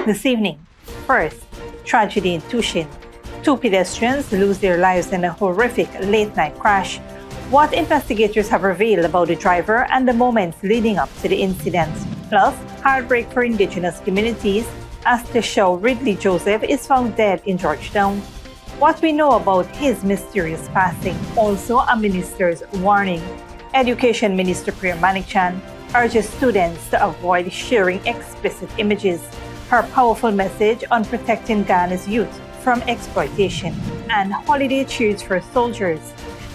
this evening. First, tragedy in Tushin. Two pedestrians lose their lives in a horrific late-night crash. What investigators have revealed about the driver and the moments leading up to the incident. Plus, heartbreak for indigenous communities as Teshao Ridley Joseph is found dead in Georgetown. What we know about his mysterious passing. Also, a minister's warning. Education Minister Priya Manichan urges students to avoid sharing explicit images. Her powerful message on protecting Ghana's youth from exploitation. And holiday cheers for soldiers.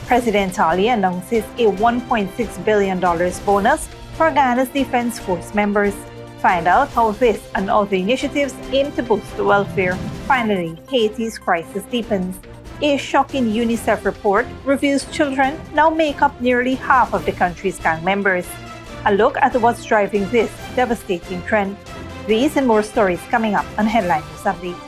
President Ali announces a $1.6 billion bonus for Ghana's Defense Force members. Find out how this and other initiatives aim to boost welfare. Finally, Haiti's crisis deepens. A shocking UNICEF report reveals children now make up nearly half of the country's gang members. A look at what's driving this devastating trend. These and more stories coming up on Headline News Update.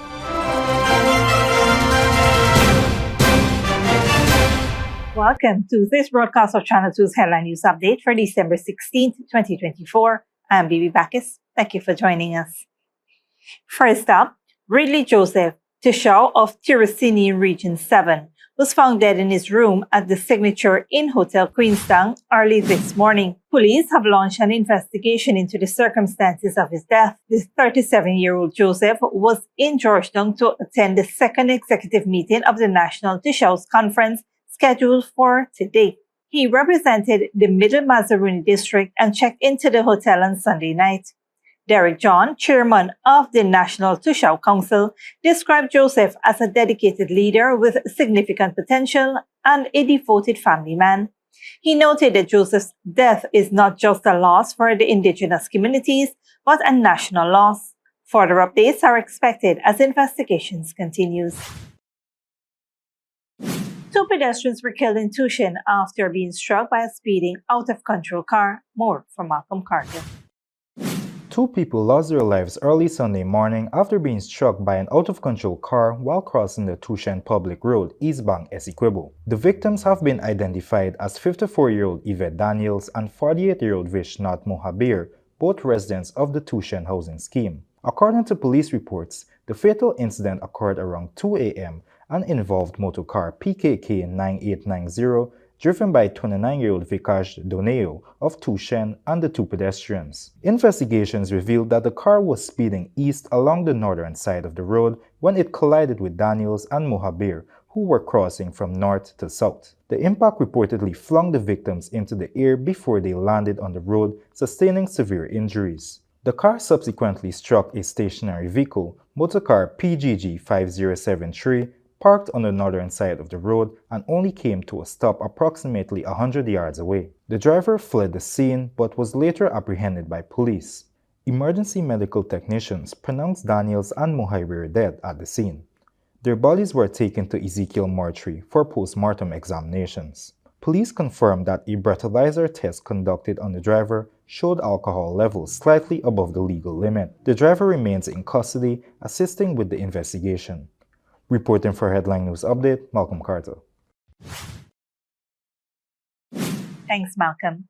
Welcome to this broadcast of Channel 2's Headline News Update for December 16th, 2024. I'm Bibi Bacchus. Thank you for joining us. First up, Ridley Joseph Teshao of Tirasini Region 7 was found dead in his room at the Signature Inn Hotel Queenstown early this morning. Police have launched an investigation into the circumstances of his death. The 37-year-old Joseph was in Georgetown to attend the second executive meeting of the National Teshao's Conference scheduled for today. He represented the Middle Mazaruni district and checked into the hotel on Sunday night. Derek John, chairman of the National Teshao Council, described Joseph as a dedicated leader with significant potential and a devoted family man. He noted that Joseph's death is not just a loss for the indigenous communities, but a national loss. Further updates are expected as investigations continues. Two pedestrians were killed in Tushin after being struck by a speeding, out-of-control car. More from Malcolm Carter. Two people lost their lives early Sunday morning after being struck by an out-of-control car while crossing the Tushin Public Road, East Bank, Essequibo. The victims have been identified as 54-year-old Yvette Daniels and 48-year-old Vishnath Mohabir, both residents of the Tushin housing scheme. According to police reports, the fatal incident occurred around 2 a.m. and involved motorcar PKK 9890 driven by 29-year-old Vikash Doneo of Tushin and the two pedestrians. Investigations revealed that the car was speeding east along the northern side of the road when it collided with Daniels and Mohabir, who were crossing from north to south. The impact reportedly flung the victims into the air before they landed on the road, sustaining severe injuries. The car subsequently struck a stationary vehicle, motorcar PGG 5073, parked on the northern side of the road and only came to a stop approximately 100 yards away. The driver fled the scene but was later apprehended by police. Emergency medical technicians pronounced Daniels and Mohabir dead at the scene. Their bodies were taken to Ezekiel Mortuary for post-mortem examinations. Police confirmed that a breathalyzer test conducted on the driver showed alcohol levels slightly above the legal limit. The driver remains in custody, assisting with the investigation. Reporting for Headline News Update, Malcolm Carter. Thanks, Malcolm.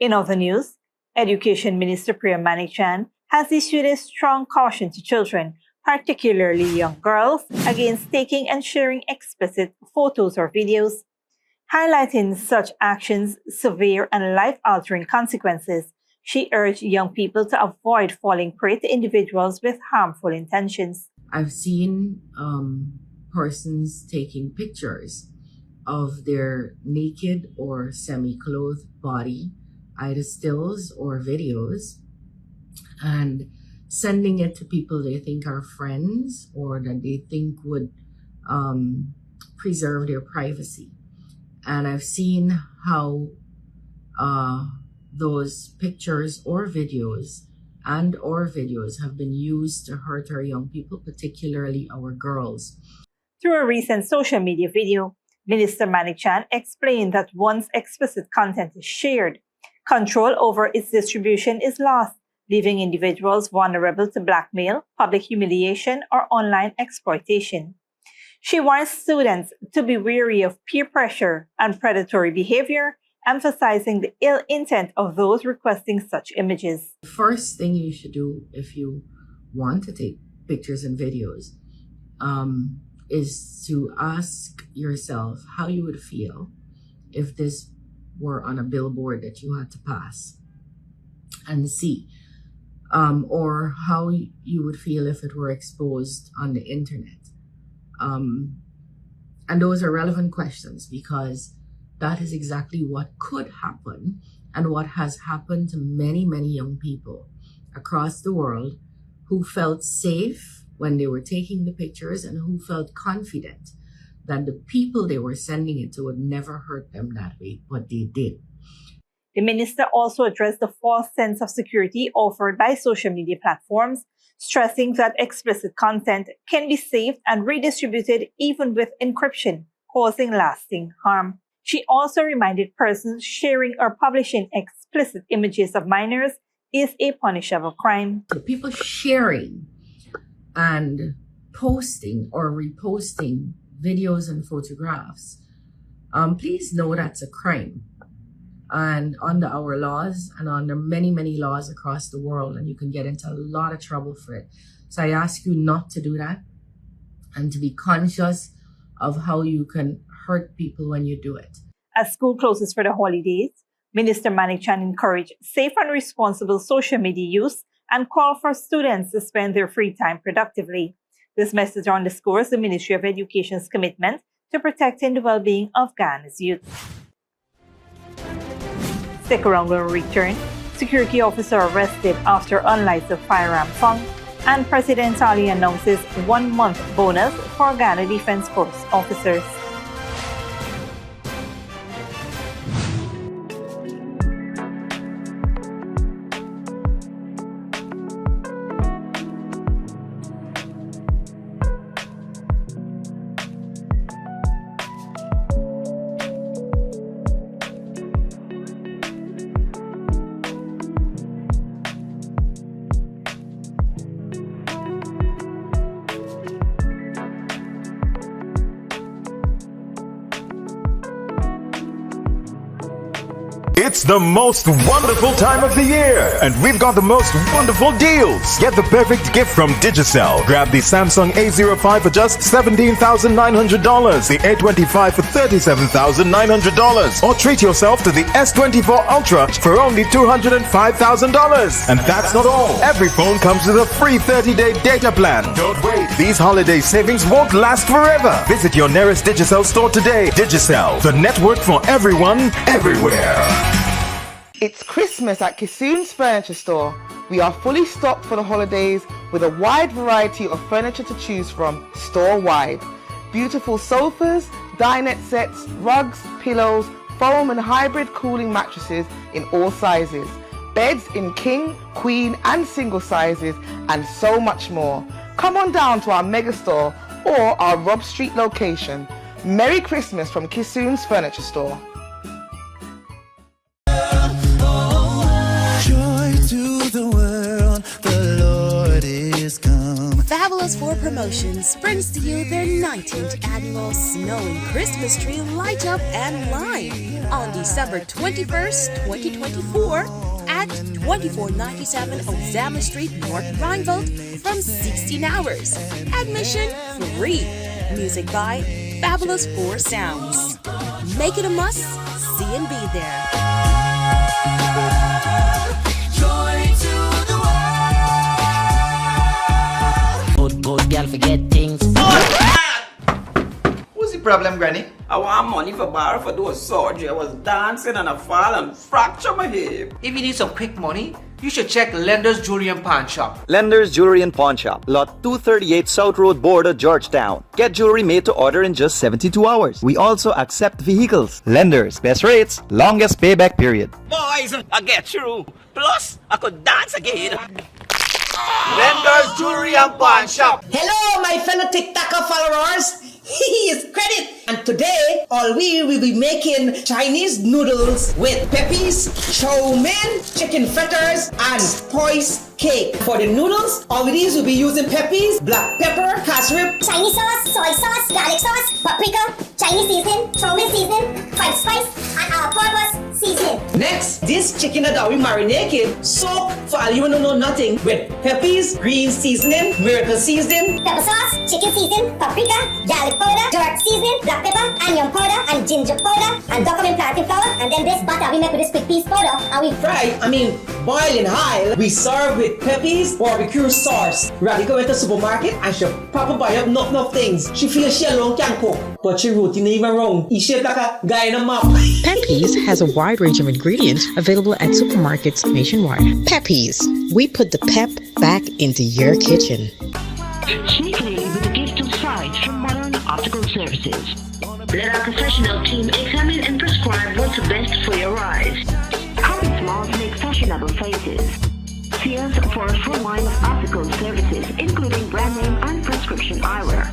In other news, Education Minister Priya Manichan has issued a strong caution to children, particularly young girls, against taking and sharing explicit photos or videos. Highlighting such actions' severe and life-altering consequences, she urged young people to avoid falling prey to individuals with harmful intentions. I've seen persons taking pictures of their naked or semi-clothed body, either stills or videos, and sending it to people they think are friends or that they think would preserve their privacy. And I've seen how those pictures or videos have been used to hurt our young people, particularly our girls. Through a recent social media video, Minister Manichan explained that once explicit content is shared, control over its distribution is lost, leaving individuals vulnerable to blackmail, public humiliation, or online exploitation. She warns students to be wary of peer pressure and predatory behavior, emphasizing the ill intent of those requesting such images. The first thing you should do if you want to take pictures and videos, is to ask yourself how you would feel if this were on a billboard that you had to pass and see, or how you would feel if it were exposed on the internet. And those are relevant questions because that is exactly what could happen and what has happened to many, many young people across the world who felt safe when they were taking the pictures and who felt confident that the people they were sending it to would never hurt them that way, but they did. The minister also addressed the false sense of security offered by social media platforms, stressing that explicit content can be saved and redistributed even with encryption, causing lasting harm. She also reminded persons sharing or publishing explicit images of minors is a punishable crime. The people sharing and posting or reposting videos and photographs, please know that's a crime. And under our laws and under many, many laws across the world, and you can get into a lot of trouble for it. So I ask you not to do that and to be conscious of how you can hurt people when you do it. As school closes for the holidays, Minister Manik Chan encouraged safe and responsible social media use and called for students to spend their free time productively. This message underscores the Ministry of Education's commitment to protecting the well-being of Ghana's youth. Stick around when we return. Security officer arrested after unlicensed firearm found, and President Ali announces 1-month bonus for Ghana Defense Force officers. It's the most wonderful time of the year, and we've got the most wonderful deals. Get the perfect gift from Digicel. Grab the Samsung A05 for just $17,900, the A25 for $37,900, or treat yourself to the S24 Ultra for only $205,000. And that's not all. Every phone comes with a free 30-day data plan. Don't wait. These holiday savings won't last forever. Visit your nearest Digicel store today. Digicel, the network for everyone, everywhere. It's Christmas at Kissoon's Furniture Store. We are fully stocked for the holidays with a wide variety of furniture to choose from store-wide. Beautiful sofas, dinette sets, rugs, pillows, foam and hybrid cooling mattresses in all sizes, beds in king, queen and single sizes, and so much more. Come on down to our mega store or our Rob Street location. Merry Christmas from Kissoon's Furniture Store. Fabulous 4 Promotions brings to you their 19th annual Snow and Christmas Tree Light Up and Line on December 21st, 2024 at 2497 Ozama Street, North Rhinevolt from 16 hours. Admission free. Music by Fabulous 4 Sounds. Make it a must. See and be there. Good girl forget things. What's the problem, Granny? I want money for borrow for do a surgery. I was dancing and I fall and fracture my hip. If you need some quick money, you should check Lender's Jewelry and Pawn Shop. Lender's Jewelry and Pawn Shop, Lot 238 South Road Border, Georgetown. Get jewelry made to order in just 72 hours. We also accept vehicles. Lender's, best rates, longest payback period. Boys, I get through. Plus, I could dance again. Lender's Jewelry and Pawn Shop. Hello, my fellow TikToker followers. It's Credit, and today all we will be making Chinese noodles with peppies, chow mein, chicken fritters, and poise cake. For the noodles, all of these will be using peppies, black pepper, cashew, Chinese sauce, soy sauce, garlic sauce, paprika, Chinese seasoning, chow mein seasoning, white spice, and all-purpose seasoning. Next, this chicken that we marinate soak for all you know nothing with Pepe's green seasoning, miracle seasoning, pepper sauce, chicken seasoning, paprika, garlic powder, jerk seasoning, black pepper, onion powder, and ginger powder, and document plantain flour, and then this butter we make with this quick piece powder, and we boil in high. We serve with Pepe's barbecue sauce. Radica went to the supermarket and she proper buy up enough things. She feels she alone can cook, but she routine even wrong. He shaped like a guy in a map. Pepe's has a wide range of ingredients available at supermarkets nationwide. Pepe's, we put the pep back into your kitchen. Sleep clearly with a gift of sight from Modern Optical Services. Let our professional team examine and prescribe what's best for your eyes. Common smiles make fashionable faces. See us for a full line of optical services, including brand name and prescription eyewear.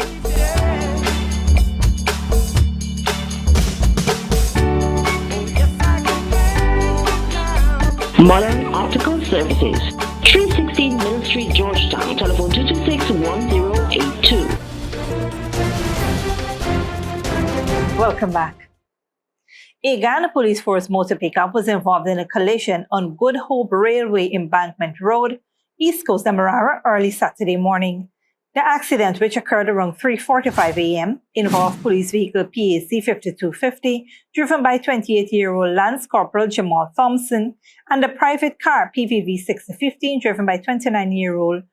Modern Optical Services, 316 Middle Street, Georgetown. Telephone 226-1082. Welcome back. A Ghana Police Force motor pickup was involved in a collision on Good Hope Railway Embankment Road, East Coast Demerara, early Saturday morning. The accident, which occurred around 3:45 a.m., involved police vehicle PAC 5250, driven by 28-year-old Lance Corporal Jamal Thompson, and a private car PVV 6015, driven by 29-year-old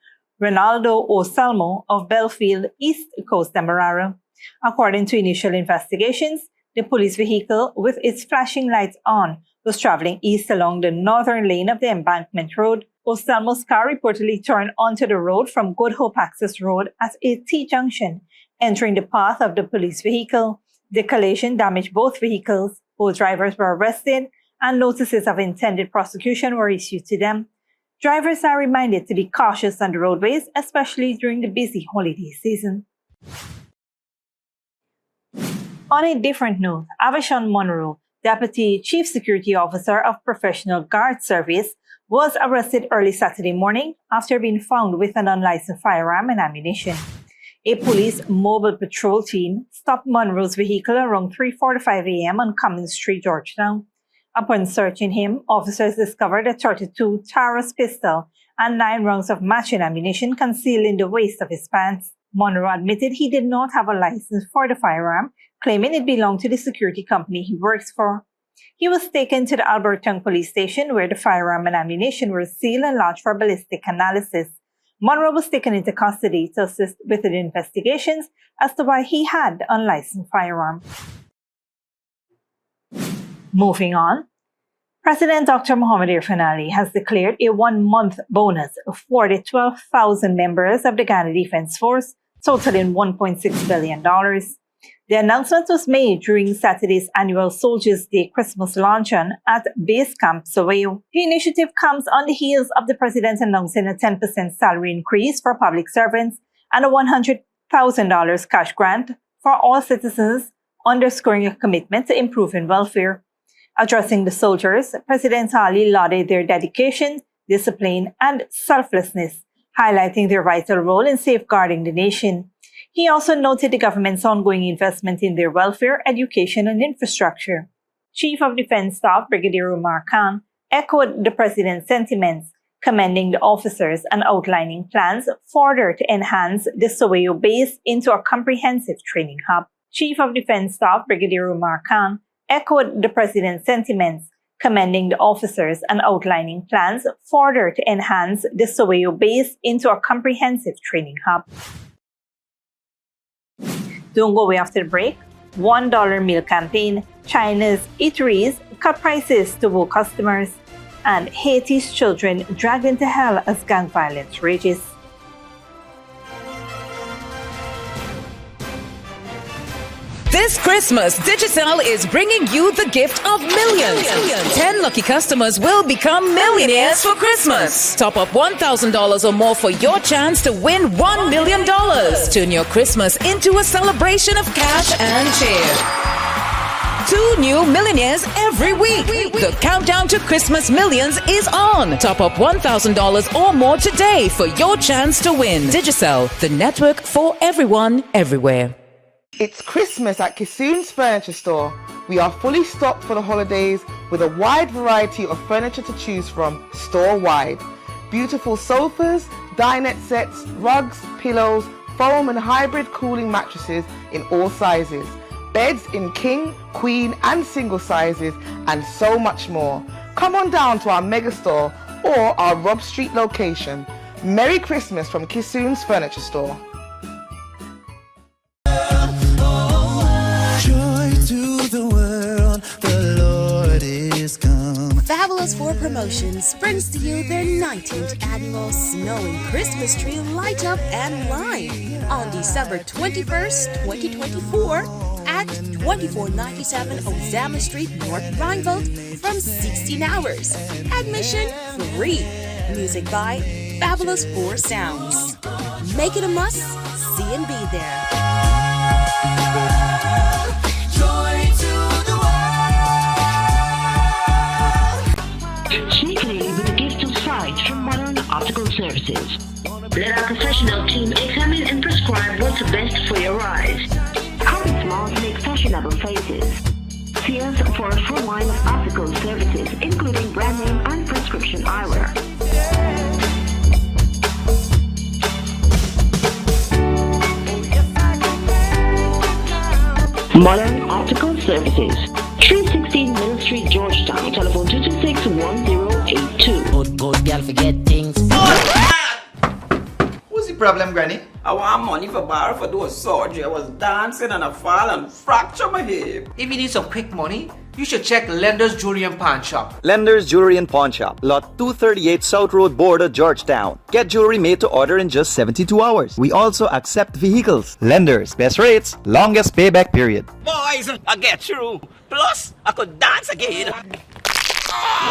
Ronaldo Osalmo of Belfield, East Coast Demerara. According to initial investigations, the police vehicle, with its flashing lights on, was traveling east along the northern lane of the embankment road. Osalmo's car reportedly turned onto the road from Good Hope Access Road at a T-junction, entering the path of the police vehicle. The collision damaged both vehicles. Both drivers were arrested, and notices of intended prosecution were issued to them. Drivers are reminded to be cautious on the roadways, especially during the busy holiday season. On a different note, Avishon Monroe, Deputy Chief Security Officer of Professional Guard Service, was arrested early Saturday morning after being found with an unlicensed firearm and ammunition. A police mobile patrol team stopped Monroe's vehicle around 3:45 a.m. on Cummins Street, Georgetown. Upon searching him, officers discovered a .32 Taurus pistol and 9 rounds of matching ammunition concealed in the waist of his pants. Monroe admitted he did not have a license for the firearm, claiming it belonged to the security company he works for. He was taken to the Alberton Police Station, where the firearm and ammunition were sealed and lodged for ballistic analysis. Monroe was taken into custody to assist with the investigations as to why he had the unlicensed firearm. Moving on, President Dr. Mohamed Irfaan Ali has declared a 1-month bonus for the 12,000 members of the Ghana Defense Force, totaling $1.6 billion. The announcement was made during Saturday's annual Soldiers' Day Christmas luncheon at Base Camp Soweto. The initiative comes on the heels of the president announcing a 10% salary increase for public servants and a $100,000 cash grant for all citizens, underscoring a commitment to improving welfare. Addressing the soldiers, President Ali lauded their dedication, discipline, and selflessness, highlighting their vital role in safeguarding the nation. He also noted the government's ongoing investment in their welfare, education, and infrastructure. Chief of Defense Staff Brigadier Umar Khan echoed the president's sentiments, commending the officers and outlining plans further to enhance the Soweto base into a comprehensive training hub. Chief of Defense Staff Brigadier Umar Khan echoed the president's sentiments, commending the officers and outlining plans further to enhance the Soweto base into a comprehensive training hub. Don't go away after the break. $1 meal campaign. China's eateries cut prices to woo customers. And Haiti's children dragged into hell as gang violence rages. This Christmas, Digicel is bringing you the gift of millions. 10 lucky customers will become millionaires for Christmas. Top up $1,000 or more for your chance to win $1 million. Turn your Christmas into a celebration of cash and cheer. 2 new millionaires every week. The countdown to Christmas millions is on. Top up $1,000 or more today for your chance to win. Digicel, the network for everyone, everywhere. It's Christmas at Kissoon's Furniture Store. We are fully stocked for the holidays with a wide variety of furniture to choose from store-wide. Beautiful sofas, dinette sets, rugs, pillows, foam and hybrid cooling mattresses in all sizes, beds in king, queen and single sizes, and so much more. Come on down to our mega store or our Rob Street location. Merry Christmas from Kissoon's Furniture Store. Joy to the world, the Lord is come. Fabulous 4 Promotions brings to you their 19th annual Snow and Christmas Tree Light Up and Line on December 21st, 2024 at 2497 Ozama Street, North Rhinevolt from 16 hours. Admission free. Music by Fabulous 4 Sounds. Make it a must. See and be there. Cheaply with a gift of sight from Modern Optical Services. Let our professional team examine and prescribe what's best for your eyes. Common smiles make fashionable faces. See us for a full line of optical services, including brand name and prescription eyewear. Modern Optical Services, 316 Middle Street, Georgetown. Telephone 226-1082. Good girl forget things. What's the problem, Granny? I want money for borrow for do a surgery. I was dancing and I fall and fracture my hip. If you need some quick money, you should check Lender's Jewelry and Pawn Shop. Lender's Jewelry and Pawn Shop, Lot 238 South Road, Border, Georgetown. Get jewelry made to order in just 72 hours. We also accept vehicles. Lenders, best rates, longest payback period. Boys, I get through. Plus, I could dance again.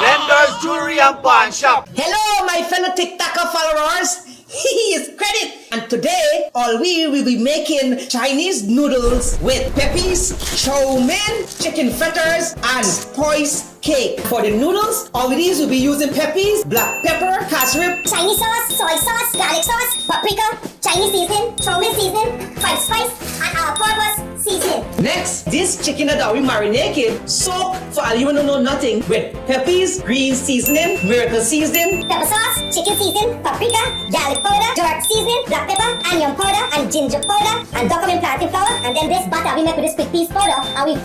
Lender's Jewelry and Pawn Shop. Hello, my fellow TikToker followers. He is Credit, and today all we will be making Chinese noodles with peppies, chow mein, chicken fritters, and spice cake. For the noodles, all of these will be using peppies, black pepper, cashew, Chinese sauce, soy sauce, garlic sauce, paprika, Chinese seasoning, chow mein seasoning, five spice, and all-purpose seasoning. Next, this chicken that we marinate soak for all you don't know nothing with peppies, green seasoning, miracle seasoning, Pepper sauce, chicken seasoning, paprika, garlic powder, dark seasoning, black pepper, onion powder, and ginger powder, and document plantain flour, and then this butter we make with this quick piece powder, and we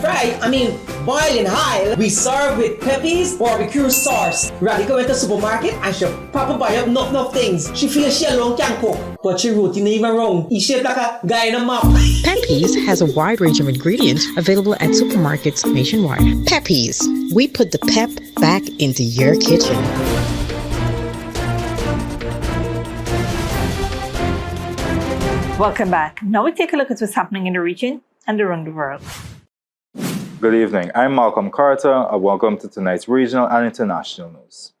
boil in high. We serve with peppies, barbecue sauce. Radical went to the supermarket and she proper buy up enough things. She feels she alone can cook, but she routine even wrong. He shaped like a guy in a map. Peppies has a wide range of ingredients available at supermarkets nationwide. Peppies, we put the pep back into your kitchen. Welcome back. Now we take a look at what's happening in the region and around the world. Good evening, I'm Malcolm Carter and welcome to tonight's regional and international news.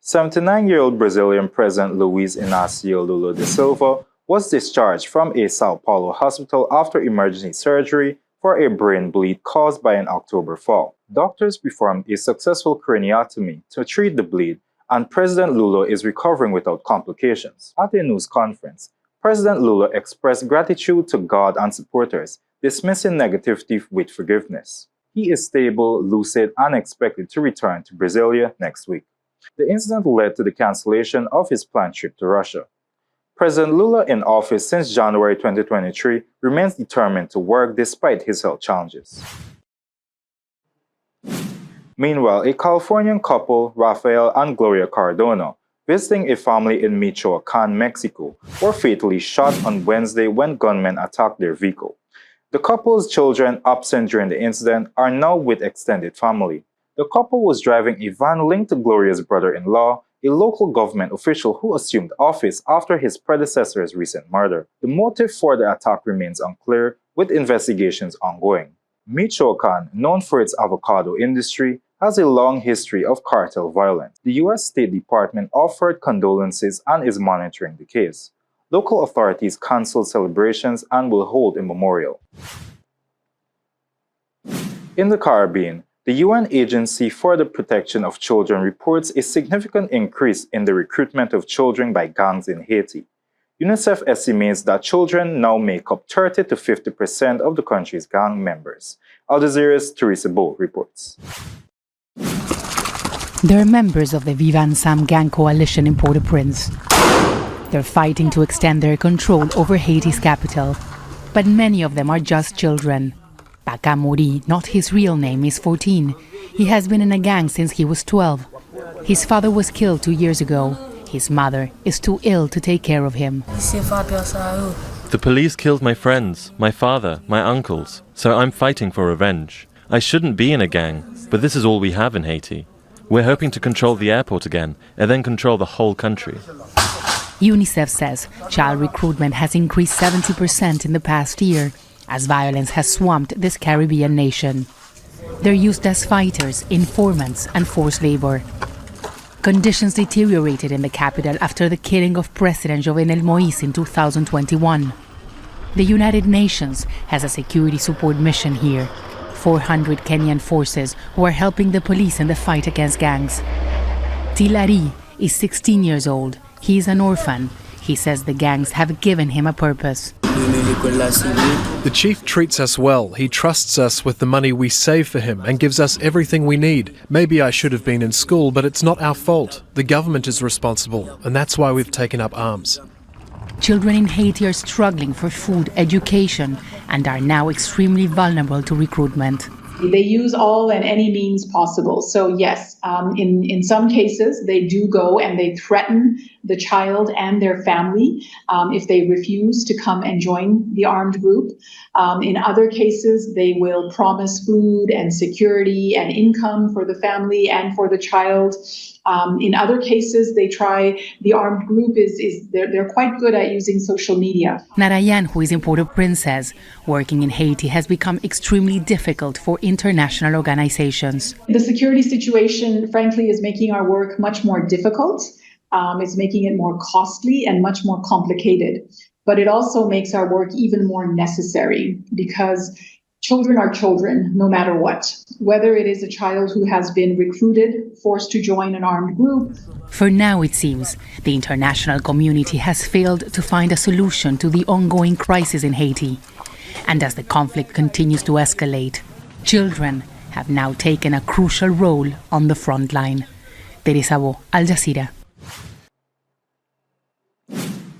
79-year-old Brazilian President Luiz Inácio Lula da Silva was discharged from a Sao Paulo hospital after emergency surgery for a brain bleed caused by an October fall. Doctors performed a successful craniotomy to treat the bleed, and President Lula is recovering without complications. At a news conference, President Lula expressed gratitude to God and supporters, dismissing negativity with forgiveness. He is stable, lucid, and expected to return to Brasilia next week. The incident led to the cancellation of his planned trip to Russia. President Lula, in office since January 2023, remains determined to work despite his health challenges. Meanwhile, a Californian couple, Rafael and Gloria Cardona, visiting a family in Michoacan, Mexico, were fatally shot on Wednesday when gunmen attacked their vehicle. The couple's children, absent during the incident, are now with extended family. The couple was driving a van linked to Gloria's brother-in-law, a local government official who assumed office after his predecessor's recent murder. The motive for the attack remains unclear, with investigations ongoing. Michoacan, known for its avocado industry, has a long history of cartel violence. The U.S. State Department offered condolences and is monitoring the case. Local authorities canceled celebrations and will hold a memorial. In the Caribbean, the UN Agency for the Protection of Children reports a significant increase in the recruitment of children by gangs in Haiti. UNICEF estimates that children now make up 30 to 50% of the country's gang members. Al Jazeera's Teresa Bo reports. They're members of the Vivan Sam gang coalition in Port-au-Prince. They're fighting to extend their control over Haiti's capital. But many of them are just children. Baka Mori, not his real name, is 14. He has been in a gang since he was 12. His father was killed 2 years ago. His mother is too ill to take care of him. The police killed my friends, my father, my uncles, so I'm fighting for revenge. I shouldn't be in a gang, but this is all we have in Haiti. We're hoping to control the airport again, and then control the whole country. UNICEF says child recruitment has increased 70% in the past year, as violence has swamped this Caribbean nation. They're used as fighters, informants, and forced labor. Conditions deteriorated in the capital after the killing of President Jovenel Moïse in 2021. The United Nations has a security support mission here. 400 Kenyan forces who are helping the police in the fight against gangs. Tilari is 16 years old. He is an orphan. He says the gangs have given him a purpose. The chief treats us well. He trusts us with the money we save for him and gives us everything we need. Maybe I should have been in school, but it's not our fault. The government is responsible, and that's why we've taken up arms. Children in Haiti are struggling for food, education, and are now extremely vulnerable to recruitment. They use all and any means possible. So yes, in some cases, they do go and they threaten the child and their family if they refuse to come and join the armed group. In other cases, they will promise food and security and income for the family and for the child. In other cases, they try, the armed group they're quite good at using social media. Narayan, who is in Port-au-Prince, says working in Haiti has become extremely difficult for international organizations. The security situation, frankly, is making our work much more difficult. It's making it more costly and much more complicated. But it also makes our work even more necessary because children are children, no matter what. Whether it is a child who has been recruited, forced to join an armed group. For now, it seems, the international community has failed to find a solution to the ongoing crisis in Haiti. And as the conflict continues to escalate, children have now taken a crucial role on the front line. Teresa Bo, Al Jazeera.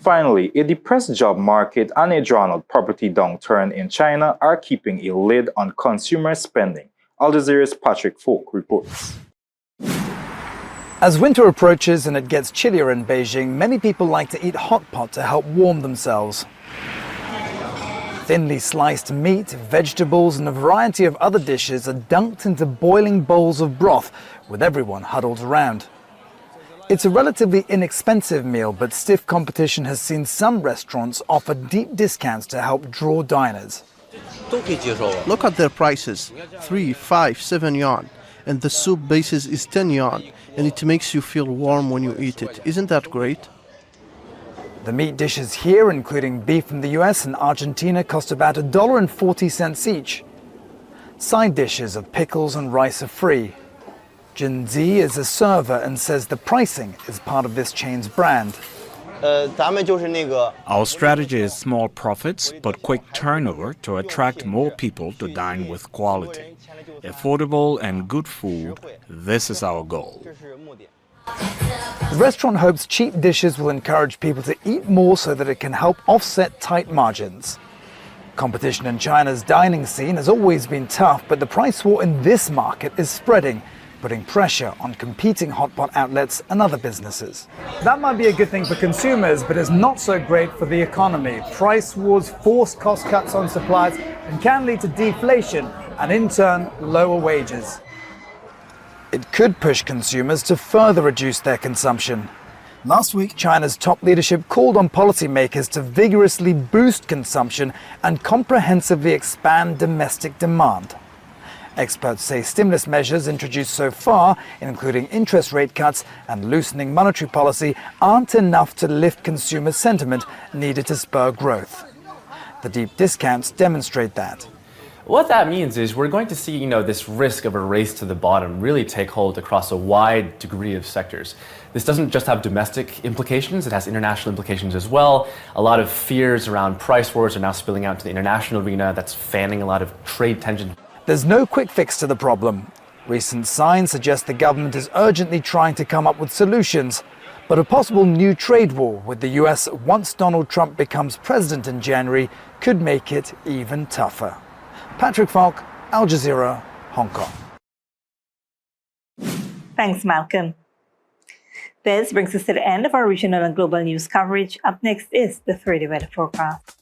Finally, a depressed job market and a drawn-out property downturn in China are keeping a lid on consumer spending. Al Jazeera's Patrick Folk reports. As winter approaches and it gets chillier in Beijing, many people like to eat hot pot to help warm themselves. Thinly sliced meat, vegetables, and a variety of other dishes are dunked into boiling bowls of broth, with everyone huddled around. It's a relatively inexpensive meal, but stiff competition has seen some restaurants offer deep discounts to help draw diners. Look at their prices, 3, 5, 7 yuan, and the soup basis is 10 yuan, and it makes you feel warm when you eat it. Isn't that great? The meat dishes here, including beef from the US and Argentina, cost about $1.40 each. Side dishes of pickles and rice are free. Jin Zi is a server and says the pricing is part of this chain's brand. Our strategy is small profits but quick turnover to attract more people to dine with quality. Affordable and good food, this is our goal. The restaurant hopes cheap dishes will encourage people to eat more so that it can help offset tight margins. Competition in China's dining scene has always been tough, but the price war in this market is spreading, putting pressure on competing hot pot outlets and other businesses. That might be a good thing for consumers, but is not so great for the economy. Price wars force cost cuts on suppliers and can lead to deflation and, in turn, lower wages. It could push consumers to further reduce their consumption. Last week, China's top leadership called on policymakers to vigorously boost consumption and comprehensively expand domestic demand. Experts say stimulus measures introduced so far, including interest rate cuts and loosening monetary policy, aren't enough to lift consumer sentiment needed to spur growth. The deep discounts demonstrate that. What that means is we're going to see, this risk of a race to the bottom really take hold across a wide degree of sectors. This doesn't just have domestic implications, it has international implications as well. A lot of fears around price wars are now spilling out to the international arena. That's fanning a lot of trade tension. There's no quick fix to the problem. Recent signs suggest the government is urgently trying to come up with solutions, but a possible new trade war with the US once Donald Trump becomes president in January could make it even tougher. Patrick Falk, Al Jazeera, Hong Kong. Thanks, Malcolm. This brings us to the end of our regional and global news coverage. Up next is the 3-day weather forecast.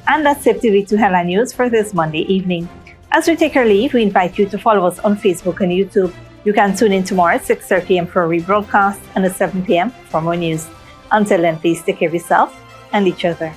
And that's Tip TV2 Headline News for this Monday evening. As we take our leave, we invite you to follow us on Facebook and YouTube. You can tune in tomorrow at 6:30 a.m. for a rebroadcast and at 7 p.m. for more news. Until then, please take care of yourself and each other.